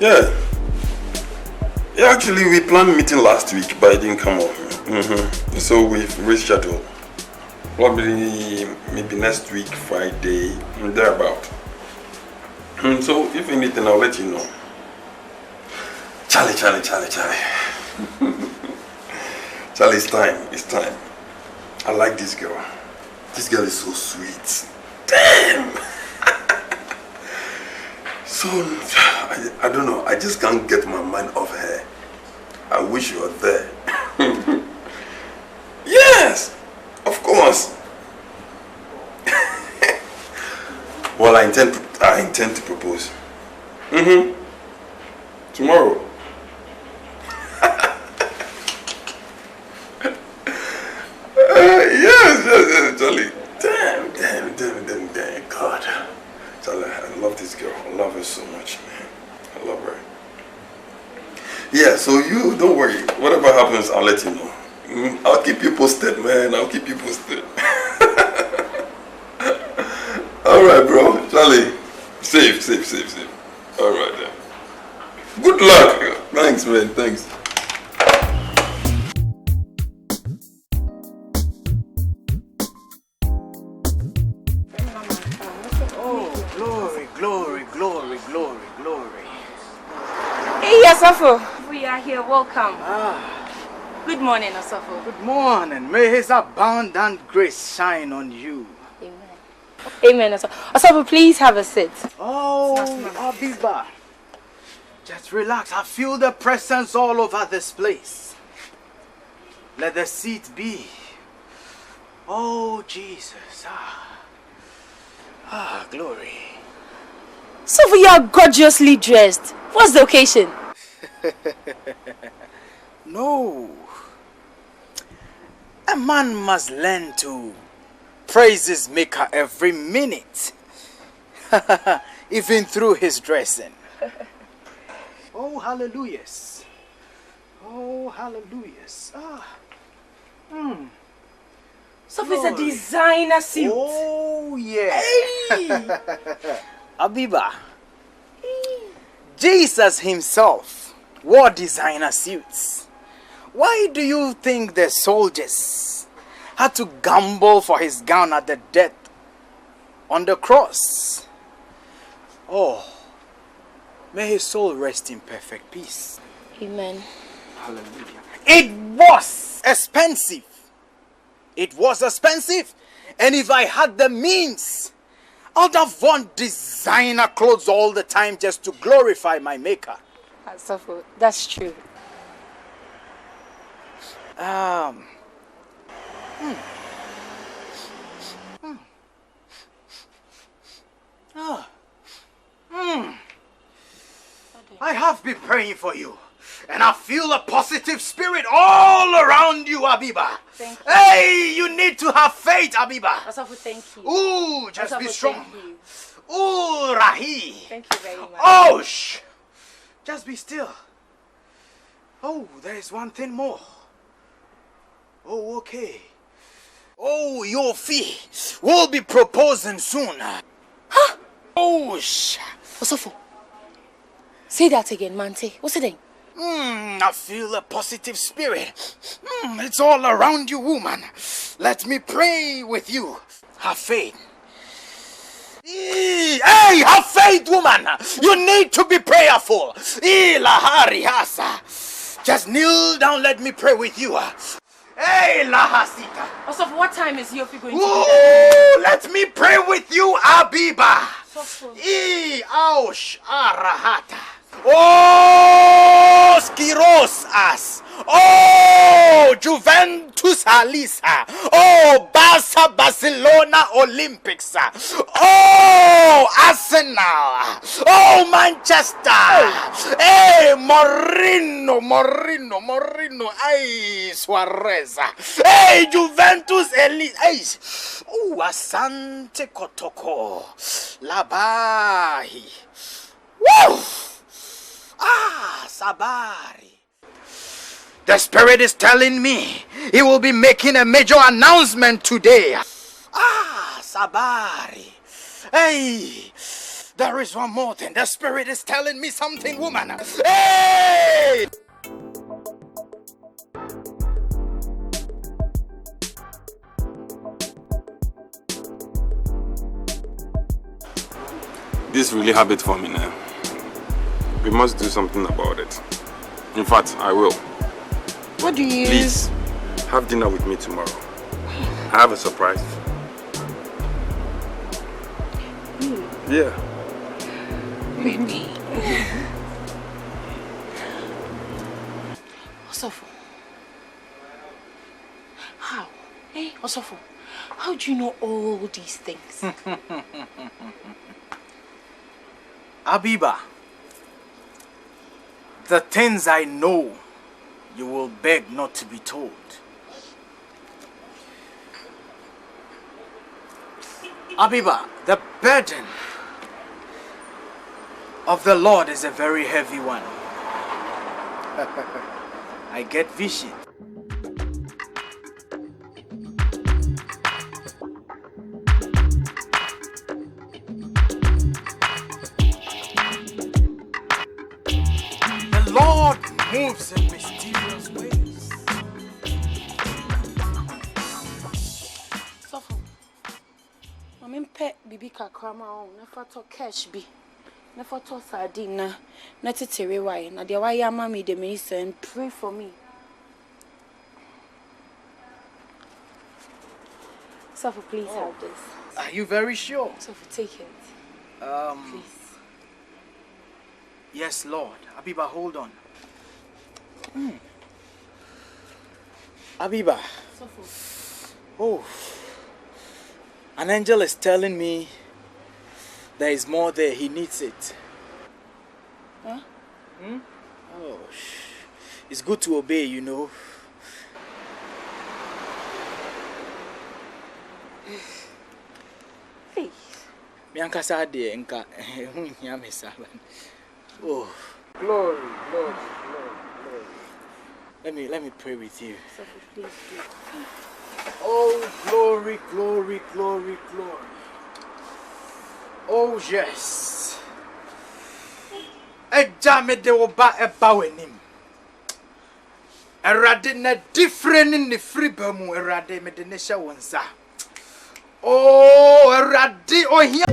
Yeah. Yeah, actually, we planned meeting last week, but it didn't come up. So we've rescheduled. Probably maybe next week, Friday, thereabout. So if anything, I'll let you know. Charlie. Charlie, it's time. I like this girl. This girl is so sweet. Damn! So, I don't know, I just can't get my mind off her. I wish you were there. Yes! Of course! Well, I intend to propose. Tomorrow. Yes, Charlie. Damn. God. Charlie, I love this girl. I love her so much, man. I love her. Yeah, so you, don't worry. Whatever happens, I'll let you know. I'll keep you posted, man. I'll keep you posted. Alright, bro. Charlie, safe. Alright, then. Good luck. Thanks, man. Thanks. Yes, Osofo. We are here. Welcome. Good morning, Osofo. Good morning. May His abundant grace shine on you. Amen, Osofo. Osofo, please have a seat. Oh, Abiba. Just relax. I feel the presence all over this place. Let the seat be. Oh, Jesus. Glory. Osofo, you are gorgeously dressed. What's the occasion? No. A man must learn to praise his maker every minute. Even through his dressing. Oh, hallelujahs. Oh, hallelujahs. Osofo is a designer suit. Oh, yeah. Hey. Abiba. Jesus himself wore designer suits. Why do you think the soldiers had to gamble for his gown at the death on the cross? Oh, may his soul rest in perfect peace. Amen. Hallelujah. It was expensive. It was expensive. And if I had the means, I'd have worn designer clothes all the time just to glorify my maker. Osofo, that's true. I have been praying for you, and I feel a positive spirit all around you, Abiba. Thank you. Hey, you need to have faith, Abiba. Osofo, thank you. Ooh, just Osofo, be strong. Thank you. Ooh, Rahi. Thank you very much. Oh, shh. Just be still. Oh, there is one thing more. Oh, okay. Oh, your fee will be proposing soon. Huh? Oh, shh. Osofo, say that again, Mante. What's it then? I feel a positive spirit. It's all around you, woman. Let me pray with you. Have faith. Hey, have faith, woman. You need to be prayerful. Just kneel down, let me pray with you. Hey, Lahasita. Osofo, what time is your fee going to be? Ooh, let me pray with you, Abiba. Osofo. Aush, Arahata. Oh, Skiros as. Oh, Juventus Alisa. Oh, Barcelona Olympics. Oh, Arsenal. Oh, Manchester. Hey, Morino. Ay, Suarez. Hey, Juventus Elite. Hey. Oh, Asante Kotoko. Labahi. Woo! Sabari. The Spirit is telling me he will be making a major announcement today. Sabari. Hey, There is one more thing. The spirit is telling me something, woman. Hey! This really habit for me now. We must do something about it. In fact, I will. What do you... Please, have dinner with me tomorrow. I have a surprise. Yeah. Baby. Osofo. How? Hey, Osofo. How do you know all these things? Abiba, the things I know, you will beg not to be told. Abiba, the burden of the Lord is a very heavy one. I get vision. The Lord moves in mysterious ways. Osofo. Mami mpe bibi kakra ma o na fa to cash bi. Na fa to sardine na tetere why na de why ama me the minister and pray for me. Osofo, please have this. Are you very sure? Osofo, take it. Please. Yes, Lord. Abiba, hold on. Abiba. Osofo. Oh. An angel is telling me there is more there. He needs it. Huh? Oh, it's good to obey, you know. Hey. Miankasa de enka hunya mesaban. Oh, glory, glory, glory. Let me pray with you. Osofo, please do. Oh, glory, glory, glory, glory. Oh, yes. Ejame de oba eba wenim. Erade na different in the freeba mu erade me de nesha wonsa. Oh, erade ohia.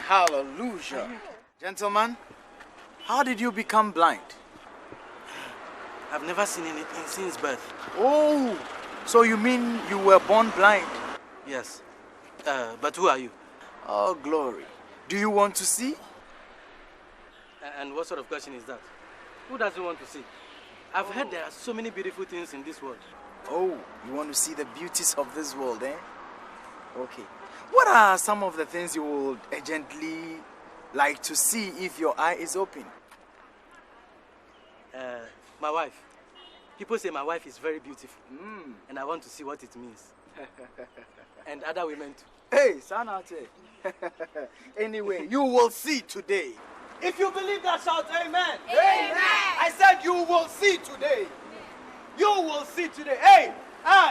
Hallelujah. Gentlemen, how did you become blind? I've never seen anything since birth. Oh, so you mean you were born blind? Yes. But who are you? Oh, glory. Do you want to see? And what sort of question is that? Who doesn't want to see? I've heard there are so many beautiful things in this world. Oh, you want to see the beauties of this world, eh? Okay. What are some of the things you would urgently like to see if your eye is open? My wife. People say my wife is very beautiful. And I want to see what it means. And other women too. Hey, Sanate. Anyway, you will see today. If you believe that, shout amen. Amen. I said you will see today. You will see today. Hey,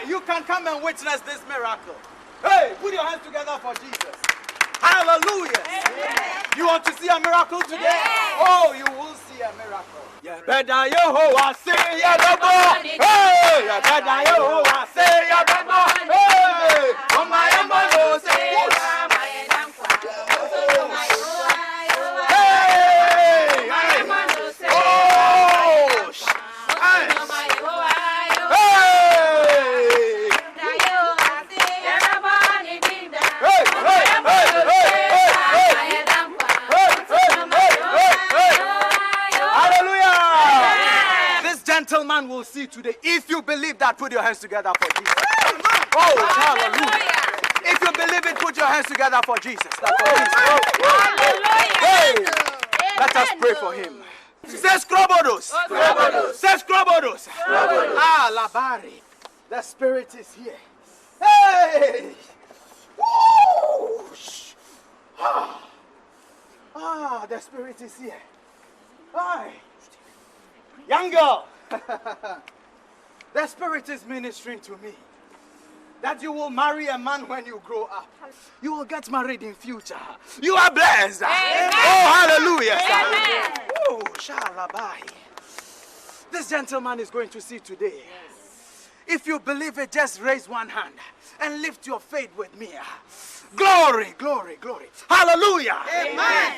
you can come and witness this miracle. Hey, put your hands together for Jesus. Hallelujah. Amen. You want to see a miracle today? Yes. Oh, you will see a miracle. Yeah, better Yehovah say ya bebo. Hey, ya better Yehovah say ya bebo. Hey, on my embo say. Hey, hey. Oh, hey. man will see today. If you believe that, put your hands together for Jesus. Oh, hallelujah. If you believe it, put your hands together for Jesus. Hey, let us pray for him. Says Krobodos. Says Krobodos. Ah, Labari. The Spirit is here. Hey! Whoosh! Ah, the Spirit is here. Hi. Young girl. The Spirit is ministering to me. That you will marry a man when you grow up. You will get married in future. You are blessed. Amen. Oh, hallelujah. Amen. Oh, shalabai. This gentleman is going to see today. Yes. If you believe it, just raise one hand and lift your faith with me. Glory, glory, glory. Hallelujah. Amen.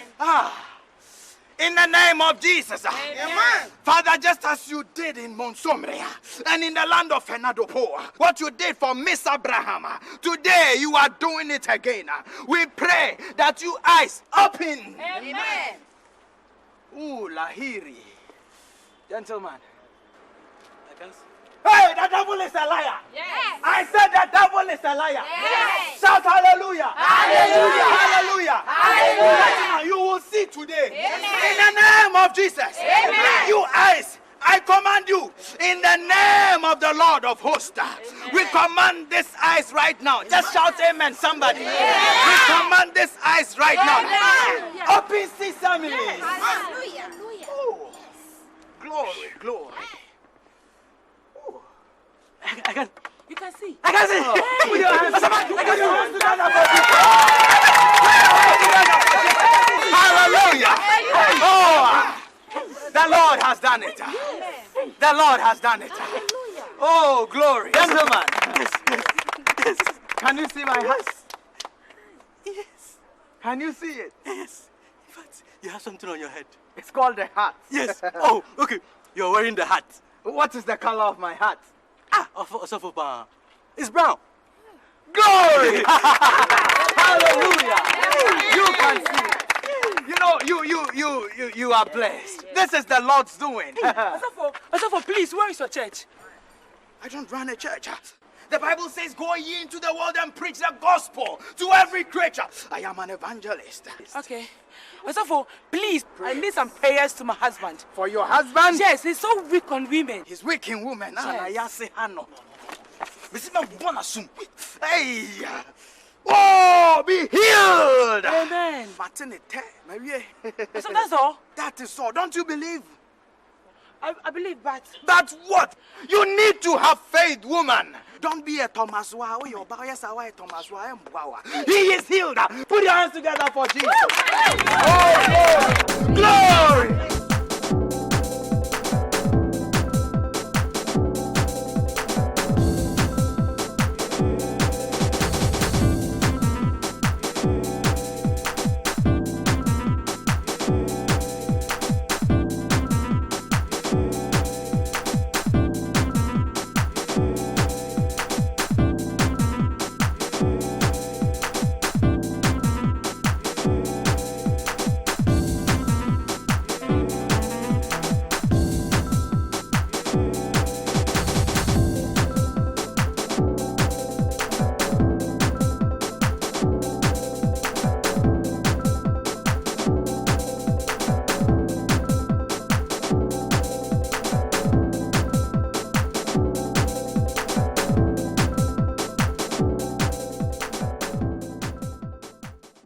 In the name of Jesus. Amen. Father, just as you did in Montgomery and in the land of Fenadopo, what you did for Miss Abraham, today you are doing it again. We pray that you eyes open. Amen. Ooh, Lahiri. Gentlemen. Hey, the devil is a liar. Yes. I said the devil is a liar. Yes. Shout hallelujah. Hallelujah. Hallelujah. Hallelujah. You will see today. Amen. In the name of Jesus. Amen. You eyes, I command you in the name of the Lord of hosts. Amen. We command this eyes right now. Just shout amen, somebody. Amen. We command this eyes right now. Open sesame. Yes. Hallelujah. Oh. Glory, glory. I can. You can see. I can see. Hey. Put your hands together. Hallelujah. Oh, the Lord has done it. The Lord has done it. Oh, glory. Gentlemen. Yes. Can you see my hat? Yes. Can you see it? Yes. In fact, you have something on your head. It's called the hat. Yes. Oh, okay. You're wearing the hat. What is the color of my hat? Osofo. It's brown. Glory! Hallelujah! You can see it. You know, you are blessed. This is the Lord's doing. Osofo, please, where is your church? I don't run a church. The Bible says, go ye into the world and preach the gospel to every creature. I am an evangelist. Okay. Osofo, please, I need some prayers to my husband. For your husband? Yes, he's so weak on women. He's weak in women. Yes. Hey! Oh, be healed! Amen. So that's all? That is all. Don't you believe? I believe, but... But what? You need to have faith, woman. Don't be a Thomas. He is healed. Put your hands together for Jesus. Oh, glory! Glory!